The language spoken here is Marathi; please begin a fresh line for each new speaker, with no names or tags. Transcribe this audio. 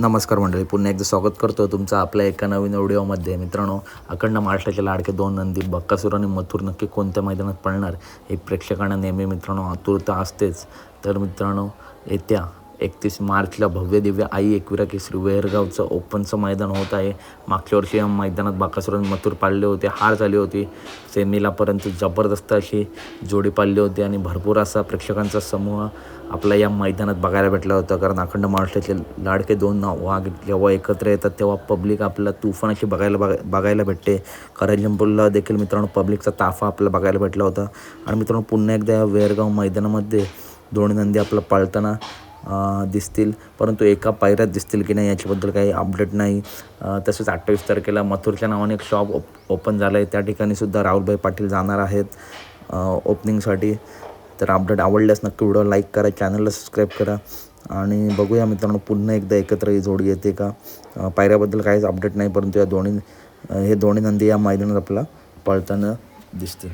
नमस्कार मंडळी, पुन्हा एकदा स्वागत करतो तुमचं आपल्या एका नवीन व्हिडिओमध्ये. मित्रांनो, अखंड महाराष्ट्राचे लाडके दोन नंदी बक्कासूर आणि मथुर नक्की कोणत्या मैदानात पळणार हे प्रेक्षकांना नेहमी मित्रांनो आतुरता असतेच. तर मित्रांनो, येत्या 31 मार्चला भव्य दिव्य आई एकविरा केसरी वेरगावचं ओपनचं मैदान होत आहे. मागच्या वर्षी या मैदानात बक्कासूर आणि मथुर पाळले होते, हार झाली होती सेमीला, परंतु जबरदस्त अशी जोडी पाळली होती आणि भरपूर असा प्रेक्षकांचा समूह आपला या मैदानात बघायला भेटला होता. कारण अखंड महाराष्ट्राचे लाडके दोन वाघ जेव्हा एकत्र येतात तेव्हा पब्लिक आपल्याला तुफान अशी बघायला भेटते. करंजनपूरला देखील मित्रांनो पब्लिकचा ताफा आपल्याला बघायला भेटला होता. आणि मित्रांनो, पुन्हा एकदा या वेरगाव मैदानामध्ये दोन्ही नंदी आपलं पळताना दिसतील, परंतु एका पायऱ्यात दिसतील की नाही याच्याबद्दल काही अपडेट नाही. तसेच 28 तारखेला मथुरच्या नावाने एक शॉप ओपन झालं आहे, त्या ठिकाणीसुद्धा राहुलभाई पाटील जाणार आहेत ओपनिंगसाठी. तर अपडेट आवडल्यास नक्की व्हिडिओ लाईक करा, चॅनलला सबस्क्राईब करा आणि बघूया मित्रांनो पुन्हा एकदा एकत्र ही जोडी येते का. पायऱ्याबद्दल काहीच अपडेट नाही, परंतु हे दोन्ही नंदी या मैदानात आपला पळताना दिसतील.